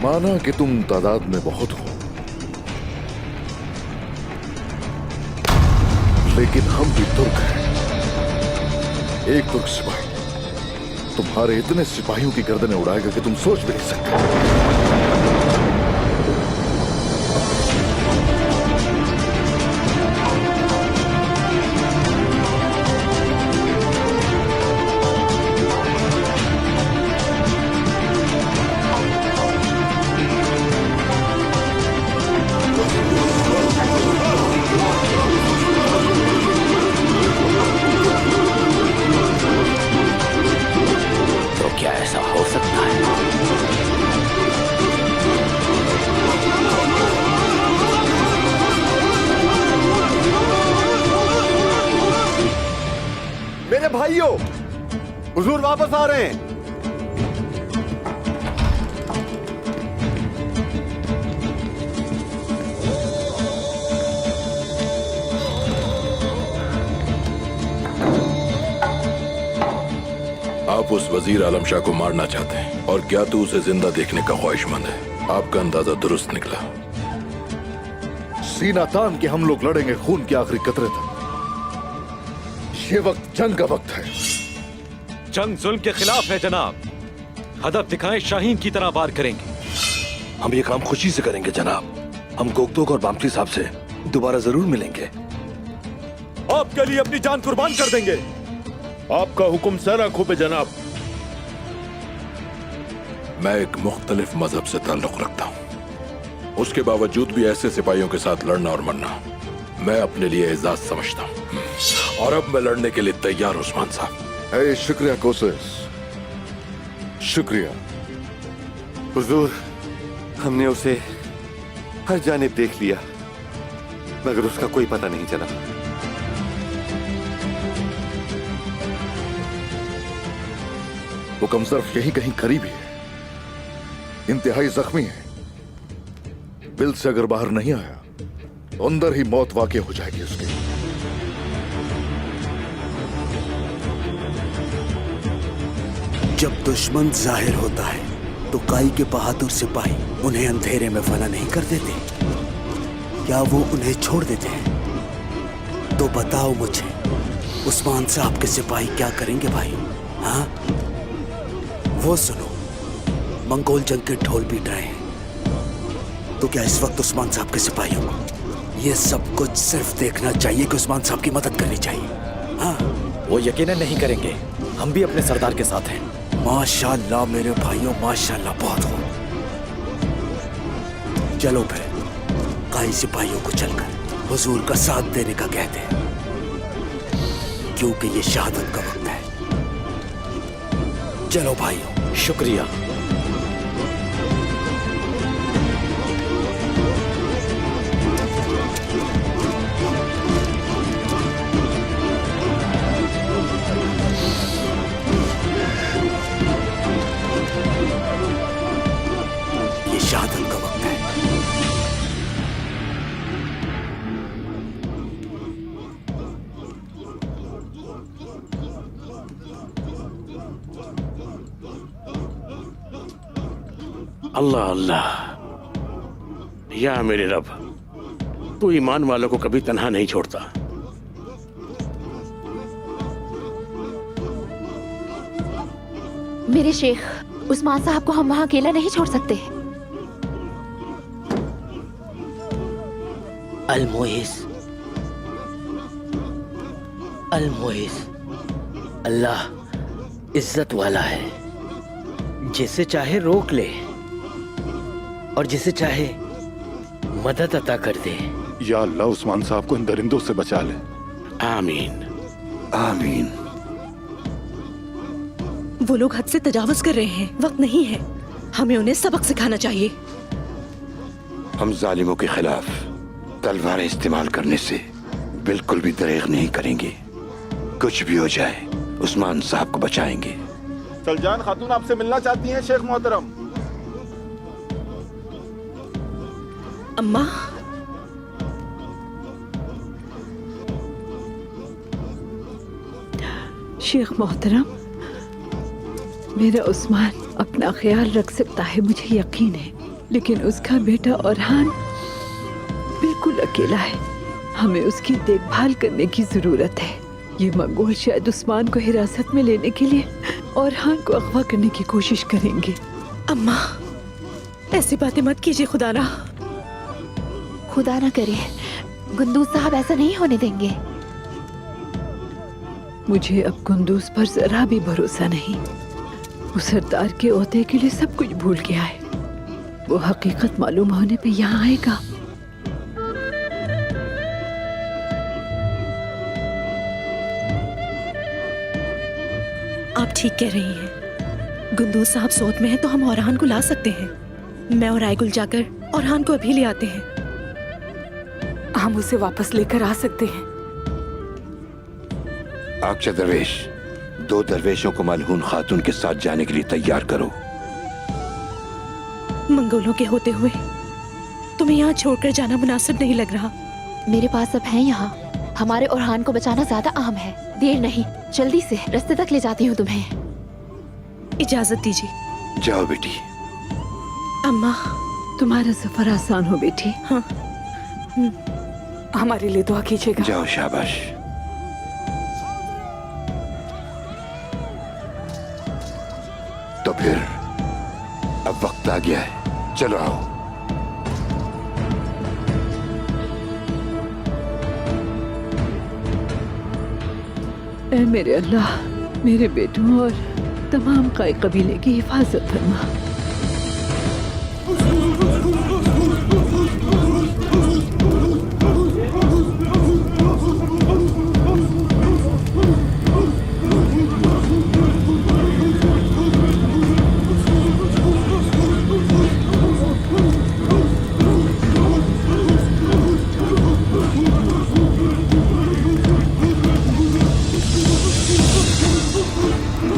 माना कि तुम तादाद में बहुत हो, लेकिन हम भी तुर्क हैं। एक तुर्क सिपाही तुम्हारे इतने सिपाहियों की गर्दनें उड़ाएगा कि तुम सोच भी नहीं सकते। मेरे भाइयों, हुजूर वापस आ रहे हैं। आप उस वजीर आलम शाह को मारना चाहते हैं और क्या तू उसे जिंदा देखने का ख्वाहिशमंद है? आपका अंदाजा दुरुस्त निकला। सीना तान के हम लोग लड़ेंगे खून के आखिरी कतरे तक। ये वक्त जंग का वक्त है। जंग जुल्म के खिलाफ है जनाब। हदफ दिखाएं, शाहीन की तरह वार करेंगे। हम ये काम खुशी से करेंगे जनाब। हम गोगतोक और बामटी साहब से दोबारा जरूर मिलेंगे। आपके लिए अपनी जान कुर्बान कर देंगे। आपका हुक्म सर आंखों पे जनाब। मैं एक मुख्तलिफ मजहब से ताल्लुक रखता हूँ, उसके बावजूद भी ऐसे सिपाहियों के साथ लड़ना और मरना मैं अपने लिए एजाज समझता हूँ। और अब मैं लड़ने के लिए तैयार हूं उस्मान साहब। शुक्रिया कोसेस, शुक्रिया। हुजूर, हमने उसे हर जानिब देख लिया, मगर उसका कोई पता नहीं चला। वो कमजोर यहीं कहीं करीब ही है, इंतहाई जख्मी है। बिल से अगर बाहर नहीं आया तो अंदर ही मौत वाक़ई हो जाएगी उसकी। जब दुश्मन जाहिर होता है तो काई के बहादुर सिपाही उन्हें अंधेरे में फना नहीं कर देते, क्या वो उन्हें छोड़ देते हैं? तो बताओ मुझे, उस्मान साहब के सिपाही क्या करेंगे भाई? हाँ, वो सुनो, मंगोल जंग के ढोल पीट रहे हैं। तो क्या इस वक्त उस्मान साहब के सिपाहियों को ये सब कुछ सिर्फ देखना चाहिए कि उस्मान साहब की मदद करनी चाहिए? हाँ, वो यकीनन नहीं करेंगे। हम भी अपने सरदार के साथ हैं। माशाल्लाह मेरे भाइयों, माशाल्लाह, बहुत हो। चलो फिर काई सिपाहियों को चलकर हुजूर का साथ देने का कहते हैं, क्योंकि ये शहादत का वक्त है। चलो भाइयों। शुक्रिया। शहादत का वक्त है। अल्लाह अल्लाह, या मेरे रब, तू ईमान वालों को कभी तन्हा नहीं छोड़ता। मेरे शेख, उस्मान साहब को हम वहां अकेला नहीं छोड़ सकते। अल-मुइज़, अल-मुइज़, अल्लाह इज्जत वाला है, जिसे चाहे रोक ले और जिसे चाहे मदद अता कर दे। या अल्लाह, उस्मान साहब को इन दरिंदों से बचा ले। आमीन आमीन। वो लोग हद से तजावुज कर रहे हैं, वक्त नहीं है। हमें उन्हें सबक सिखाना चाहिए। हम जालिमों के खिलाफ तलवारें इस्तेमाल करने से बिल्कुल भी दरेग नहीं करेंगे। कुछ भी हो जाए उस्मान साहब को बचाएंगे। सलजान खातून आपसे मिलना चाहती हैं शेख मोहतरम। अम्मा, शेख मोहतरम, मेरा उस्मान अपना ख्याल रख सकता है, मुझे यकीन है। लेकिन उसका बेटा औरहान बिल्कुल अकेला है। हमें उसकी देखभाल करने की जरूरत है। ये मंगोल शायद उस्मान को हिरासत में लेने के लिए औरहान को अगवा करने की कोशिश करेंगे। अम्मा, ऐसी बातें मत कीजिए, खुदा ना। खुदा ना करे, गुंदूज साहब ऐसा नहीं होने देंगे। मुझे अब कुंदूज पर जरा भी भरोसा नहीं। वो सरदार के ओहदे के लिए सब कुछ भूल गया है। वो हकीकत मालूम होने पे यहाँ आएगा। आप ठीक कह रही हैं। गुंदूज साहब सौत में हैं तो हम औरहान को ला सकते हैं। मैं और आयगुल जाकर औरहान को अभी ले आते हैं। हम उसे वापस लेकर आ सकते हैं। आक्शा दरवेश, 2 दरवेशों को मलहून खातून के साथ जाने के लिए तैयार करो। मंगोलों के होते हुए तुम्हें यहाँ छोड़कर जाना मुनासिब नहीं लग रहा। मेरे पास अब है यहाँ। हमारे औरहान को बचाना ज्यादा अहम है। देर नहीं, जल्दी से रास्ते तक ले जाती हूँ तुम्हें। इजाजत दीजिए। जाओ बेटी। अम्मा, तुम्हारा सफर आसान हो बेटी। हाँ, हमारे लिए दुआ कीजिएगा। जाओ, शाबाश। तो फिर अब वक्त आ गया है, चलो आओ। ऐ मेरे अल्लाह, मेरे बेटों और तमाम काई कबीले की हिफाजत फरमा।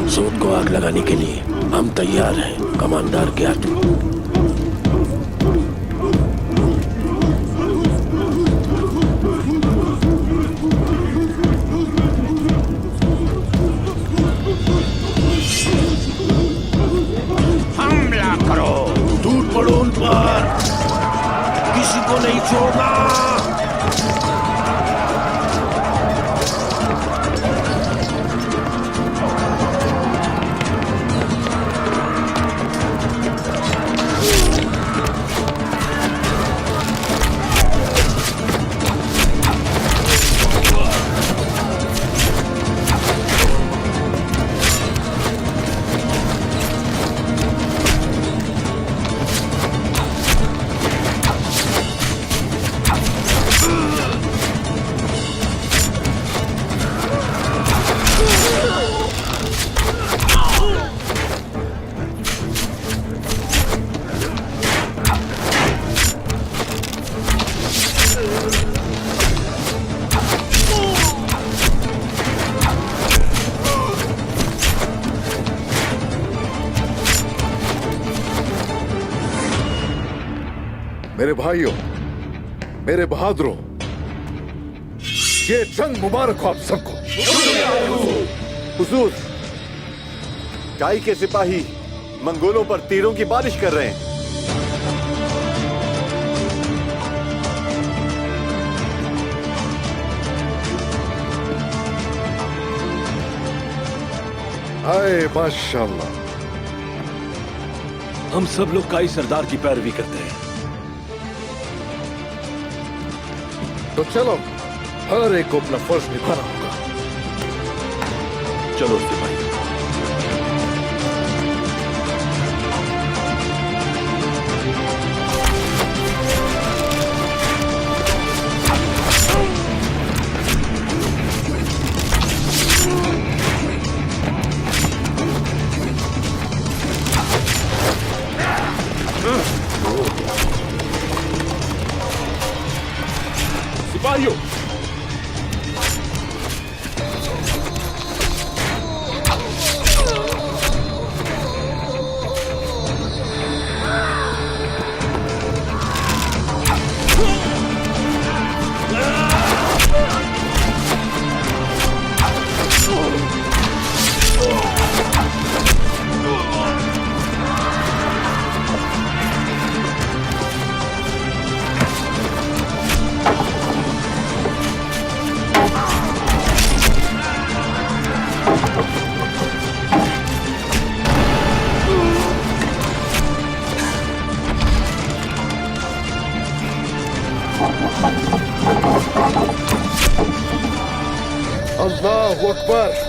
सूद को आग लगाने के लिए हम तैयार हैं, कमांडर ग्याट। हमला करो, टूट पड़ो उन पर, किसी को नहीं छोड़ना। मेरे भाइयों, मेरे बहादुरों, ये जंग मुबारक हो आप सबको। हुजूर, काई के सिपाही मंगोलों पर तीरों की बारिश कर रहे हैं। हाय माशाल्लाह। हम सब लोग काई सरदार की पैरवी करते हैं। तो चलो, हर एक को अपना फर्ज निभाना होगा। चलो सिपाही। सिपाहियों, अल्लाह अकबर।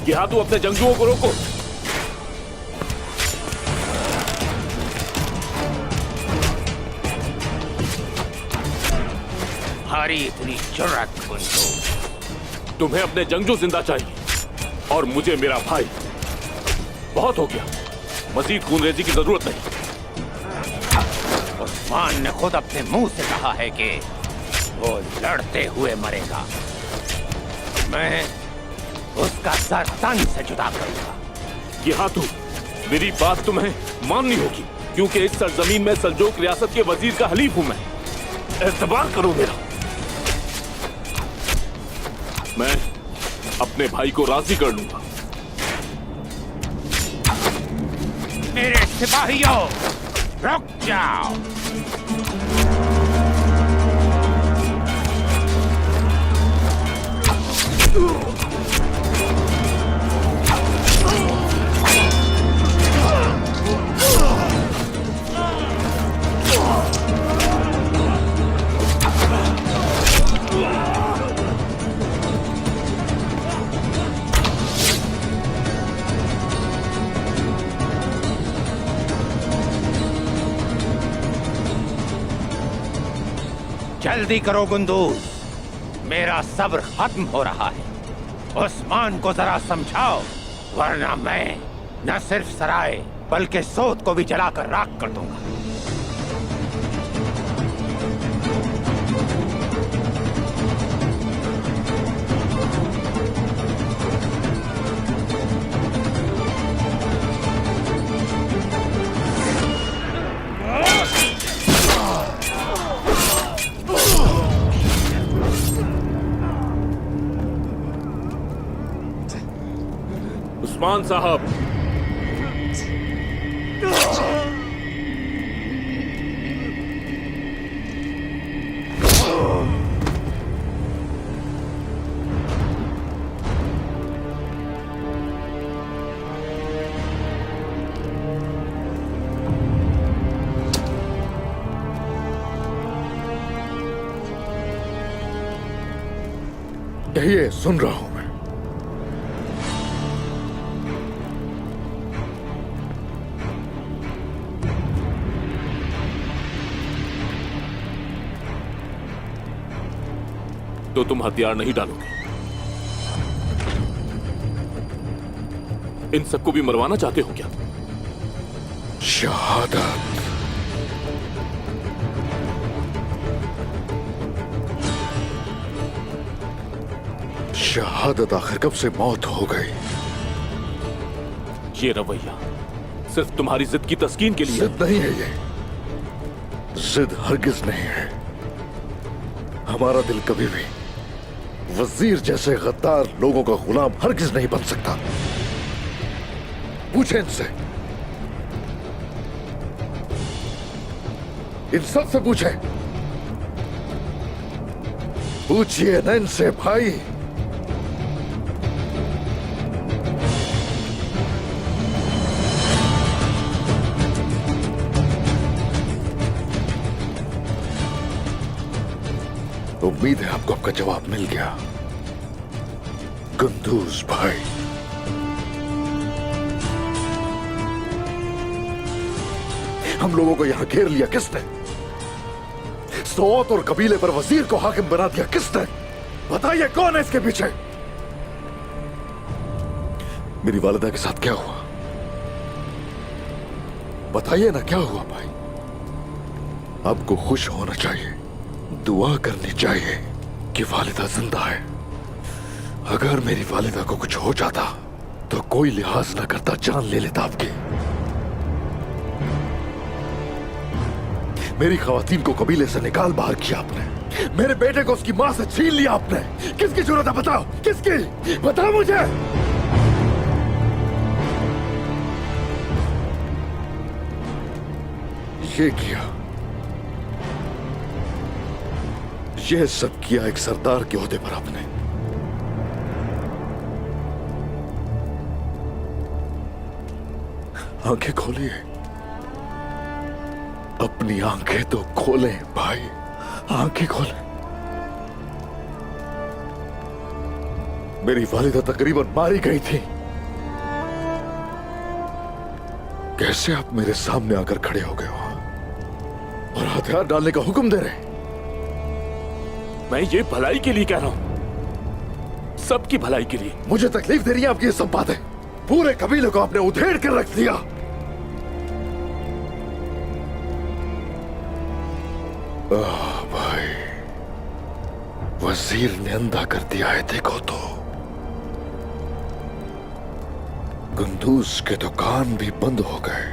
यहाँ तू अपने जंगजुओं को रोको। हमारी इतनी जुर्रत बंदूक। तुम्हें अपने जंगजू जिंदा चाहिए और मुझे मेरा भाई। बहुत हो गया, मजीद खूनरेजी की जरूरत नहीं। उस्मान ने खुद अपने मुंह से कहा है कि वो लड़ते हुए मरेगा। मैं उसका सर तन से जुदा करूंगा। यहाँ तू मेरी बात तुम्हें माननी होगी, क्योंकि इस सरजमीन में सल्जूक रियासत के वजीर का हलीफ हूं मैं। एतबार करो मेरा। मैं अपने भाई को राजी कर लूंगा। मेरे सिपाहियों, रुक जाओ। जल्दी करो गुंदूज, मेरा सब्र खत्म हो रहा है। उस्मान को जरा समझाओ, वरना मैं न सिर्फ सराय बल्कि सोत को भी जलाकर राख कर दूंगा। उस्मान साहब। कहिए, सुन रहा हूं मैं। तो तुम हथियार नहीं डालोगे? इन सबको भी मरवाना चाहते हो क्या? शहादत। शहादत आखिर कब से मौत हो गई? ये रवैया सिर्फ तुम्हारी जिद की तस्कीन के लिए। जिद नहीं है ये, जिद हरगिज नहीं है। हमारा दिल कभी भी वजीर जैसे गद्दार लोगों का गुलाम हरगिज नहीं बन सकता। पूछे इनसे, इन सब से पूछे, पूछिए न इनसे भाई। उम्मीद है आपको आपका जवाब मिल गया कुंदूज भाई। हम लोगों को यहां घेर लिया किसने? सौत और कबीले पर वजीर को हाकिम बना दिया किसने? बताइए कौन है इसके पीछे? मेरी वालिदा के साथ क्या हुआ? बताइए ना क्या हुआ भाई? आपको खुश होना चाहिए, दुआ करनी चाहिए कि वालिदा जिंदा है। अगर मेरी वालिदा को कुछ हो जाता तो कोई लिहाज ना करता, जान ले लेता आपकी। मेरी खवातीन को कबीले से निकाल बाहर किया आपने। मेरे बेटे को उसकी मां से छीन लिया आपने। किसकी जरूरत है बताओ, किसकी? बताओ मुझे। ये किया, ये सब किया एक सरदार के ओहदे पर आपने। आंखें खोलिए, अपनी आंखें तो खोलें भाई, आंखें खोलें। मेरी वालिदा तकरीबन मारी गई थी। कैसे आप मेरे सामने आकर खड़े हो गए हो और हथियार डालने का हुक्म दे रहे? मैं ये भलाई के लिए कह रहा हूं, सबकी भलाई के लिए। मुझे तकलीफ दे रही है आपकी ये सब बातें। पूरे कबीले को आपने उधेड़ कर रख दिया। भाई, वजीर ने अंधा कर दिया है। देखो तो कुंदूज के दुकान भी बंद हो गए।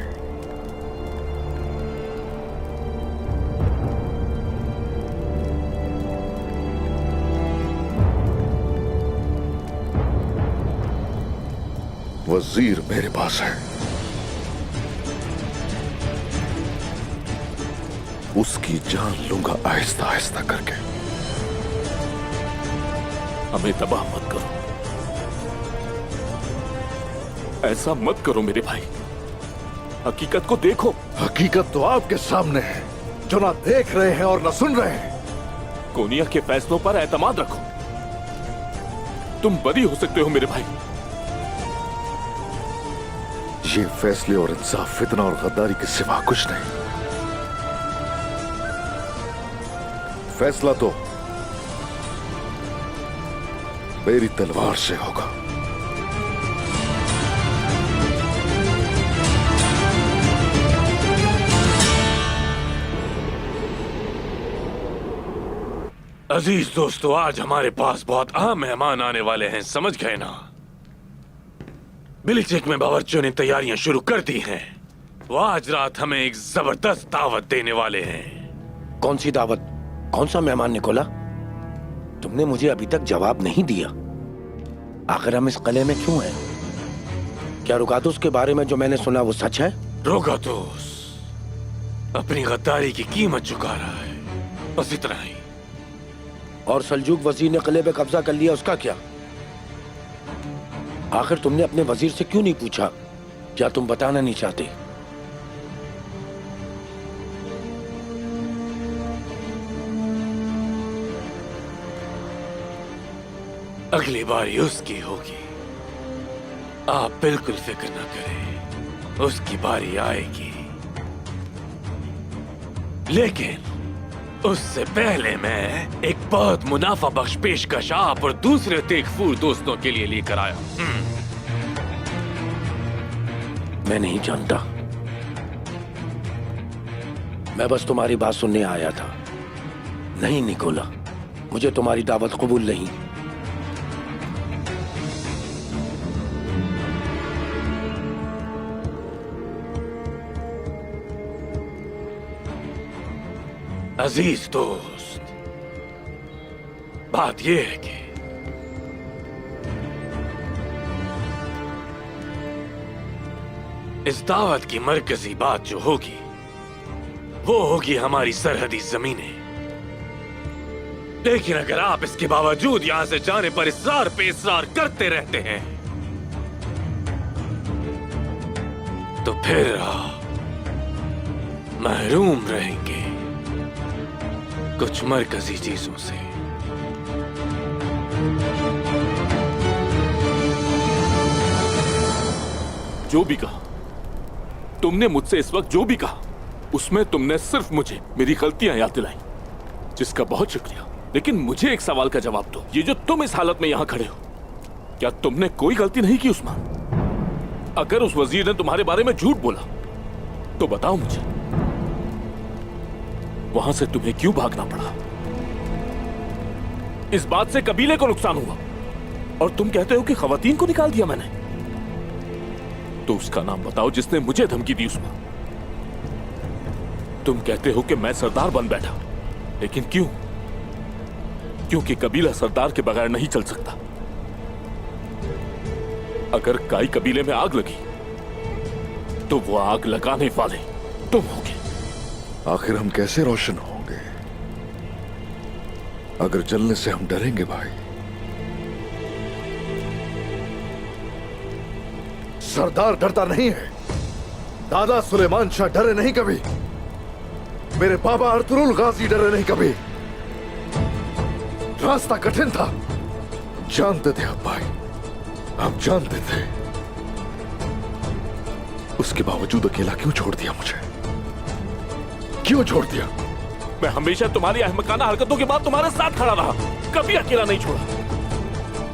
वजीर मेरे पास है, उसकी जान लूंगा आहिस्ता आहिस्ता करके। हमें तबाह मत करो, ऐसा मत करो मेरे भाई। हकीकत को देखो। हकीकत तो आपके सामने है, जो ना देख रहे हैं और ना सुन रहे हैं। कोनिया के फैसलों पर एतमाद रखो। तुम बरी हो सकते हो मेरे भाई। ये फैसले और इंसाफ फितना और गद्दारी के सिवा कुछ नहीं। फैसला तो मेरी तलवार से होगा। अजीज दोस्तों, आज हमारे पास बहुत अहम मेहमान आने वाले हैं, समझ गए ना? बिलीचेक में बावर्चियों ने तैयारियां शुरू कर दी हैं। वो आज रात हमें एक जबरदस्त दावत देने वाले हैं। कौन सी दावत? कौन सा मेहमान निकोला? तुमने मुझे अभी तक जवाब नहीं दिया। आखिर हम इस किले में क्यों हैं? क्या रुकातुस के बारे में जो मैंने सुना वो सच है? रोगातुस अपनी गद्दारी की कीमत चुका रहा है, बस इतना ही। और सल्जूक वजीर ने किले पे कब्जा कर लिया, उसका क्या? आखिर तुमने अपने वजीर से क्यों नहीं पूछा? क्या तुम बताना नहीं चाहते? अगली बारी उसकी होगी, आप बिल्कुल फिक्र न करें, उसकी बारी आएगी। लेकिन उससे पहले मैं एक बहुत मुनाफा बख्श पेशकश आप और दूसरे तेगफूर दोस्तों के लिए लेकर आया। मैं नहीं जानता, मैं बस तुम्हारी बात सुनने आया था। नहीं निकोला, मुझे तुम्हारी दावत कबूल नहीं। अजीज दोस्त, बात यह है कि इस दावत की मरकजी बात जो होगी वो होगी हमारी सरहदी जमीनें। लेकिन अगर आप इसके बावजूद यहां से जाने पर इसरार पे इसरार करते रहते हैं तो फिर आप महरूम रहेंगे कुछ मरकजी चीजों से। जो भी कहा तुमने मुझसे, इस वक्त जो भी कहा उसमें तुमने सिर्फ मुझे मेरी गलतियां याद दिलाई, जिसका बहुत शुक्रिया। लेकिन मुझे एक सवाल का जवाब दो, ये जो तुम इस हालत में यहां खड़े हो, क्या तुमने कोई गलती नहीं की उस्मान? अगर उस वजीर ने तुम्हारे बारे में झूठ बोला तो बताओ मुझे, वहां से तुम्हें क्यों भागना पड़ा? इस बात से कबीले को नुकसान हुआ और तुम कहते हो कि खवातीन को निकाल दिया मैंने। तो उसका नाम बताओ जिसने मुझे धमकी दी उस्मान। तुम कहते हो कि मैं सरदार बन बैठा, लेकिन क्यों? क्योंकि कबीला सरदार के बगैर नहीं चल सकता। अगर काई कबीले में आग लगी तो वो आग लगाने वाले तुम होगे। आखिर हम कैसे रोशन होंगे अगर जलने से हम डरेंगे भाई? सरदार डरता नहीं है। दादा सुलेमान शाह डरे नहीं कभी। मेरे बाबा अर्तुरुल गाजी डरे नहीं कभी। रास्ता कठिन था, जानते थे आप भाई, आप जानते थे। उसके बावजूद अकेला क्यों छोड़ दिया मुझे? क्यों छोड़ दिया? मैं हमेशा तुम्हारी अहमकाना हरकतों के बाद तुम्हारे साथ खड़ा रहा, कभी अकेला नहीं छोड़ा।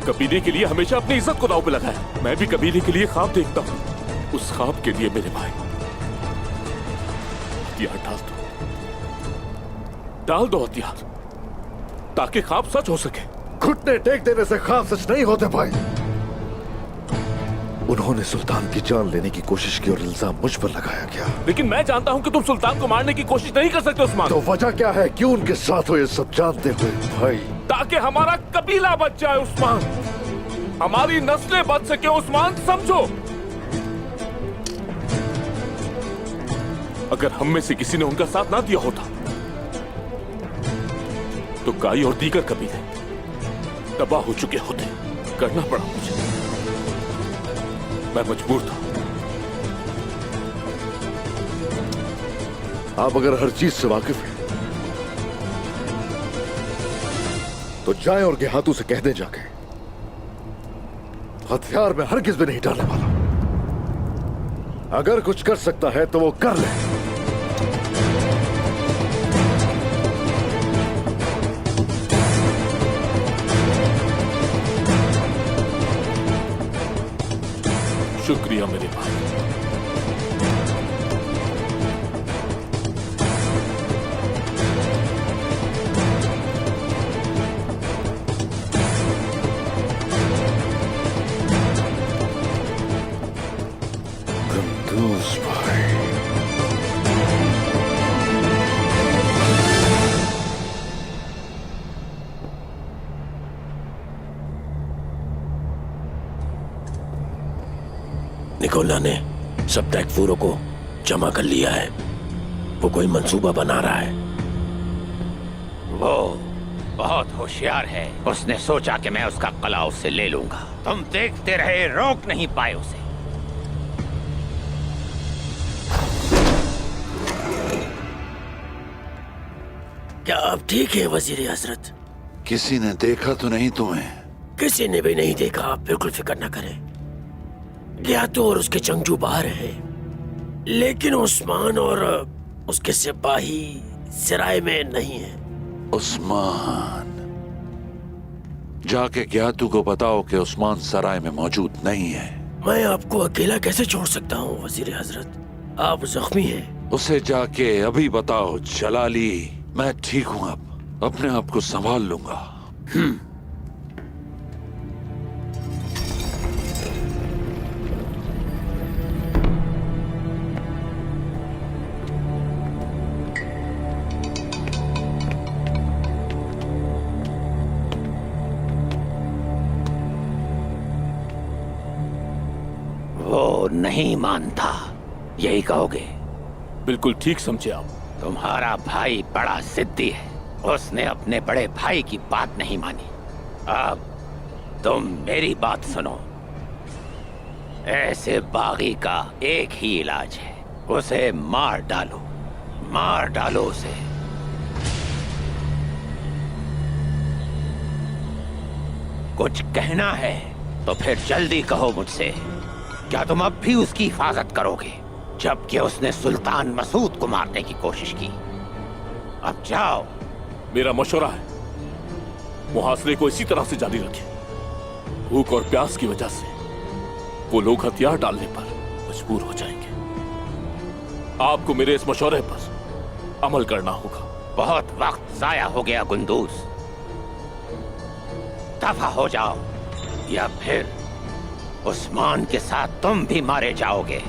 कबीले के लिए हमेशा अपनी इज्जत को दांव पे लगाया। मैं भी कबीले के लिए ख्वाब देखता हूं, उस ख्वाब के लिए मेरे भाई हथियार डाल दो हथियार, ताकि ख्वाब सच हो सके। घुटने टेक देने से ख्वाब सच नहीं होते भाई। उन्होंने सुल्तान की जान लेने की कोशिश की और इल्जाम मुझ पर लगाया गया। लेकिन मैं जानता हूं कि तुम सुल्तान को मारने की कोशिश नहीं कर सकते उस्मान। तो वजह क्या है? क्यों उनके साथ हो ये सब जानते हुए भाई? ताकि हमारा कबीला बच जाए उस्मान, हमारी नस्लें बच सके उस्मान, समझो। अगर हम में से किसी ने उनका साथ ना दिया होता तो काई और दीगर कबीले तबाह हो चुके होते। करना पड़ा मुझे, मैं मजबूर था। आप अगर हर चीज से वाकिफ हैं तो जाएं और गेहातू से कह दें जाके, हथियार में हरगिज भी नहीं डालने वाला। अगर कुछ कर सकता है तो वो कर ले। शुक्रिया मेरे भाई। गंदूस भाई, निकोला ने सब तैकफूरों को जमा कर लिया है। वो कोई मंसूबा बना रहा है। वो बहुत होशियार है। उसने सोचा कि मैं उसका कला उससे ले लूंगा। तुम देखते रहे, रोक नहीं पाए उसे। क्या आप ठीक है वजीर हजरत? किसी ने देखा तो नहीं तुम्हें? किसी ने भी नहीं देखा। आप बिल्कुल फिक्र न करें। ग्यातो और उसके जंगजू बाहर हैं, लेकिन उस्मान और उसके सिपाही सराय में नहीं है। उस्मान, जाके ग्यातू को बताओ कि उस्मान सराय में मौजूद नहीं है। मैं आपको अकेला कैसे छोड़ सकता हूँ वजीर हजरत? आप जख्मी हैं। उसे जाके अभी बताओ जलाली, मैं ठीक हूँ, अब अपने आप को संभाल लूंगा। वो नहीं मानता, यही कहोगे? बिल्कुल ठीक समझे आप। तुम्हारा भाई बड़ा जिद्दी है। उसने अपने बड़े भाई की बात नहीं मानी। अब तुम मेरी बात सुनो। ऐसे बागी का एक ही इलाज है, उसे मार डालो। मार डालो उसे। कुछ कहना है तो फिर जल्दी कहो मुझसे। क्या तुम अब भी उसकी हिफाजत करोगे, जबकि उसने सुल्तान मसूद को मारने की कोशिश की? अब जाओ। मेरा मशवरा है मुहासरे को इसी तरह से जारी रखें। भूख और प्यास की वजह से वो लोग हथियार डालने पर मजबूर हो जाएंगे। आपको मेरे इस मशवरे पर अमल करना होगा। बहुत वक्त जाया हो गया गुंदूज। दफा हो जाओ, या फिर उस्मान के साथ तुम भी मारे जाओगे।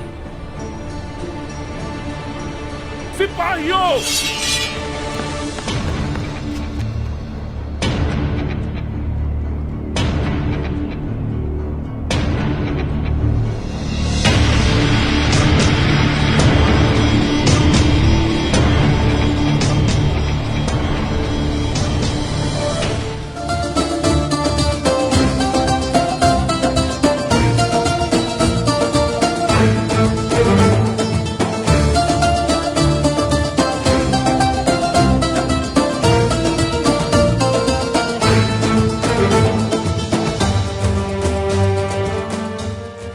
सिपाहियों!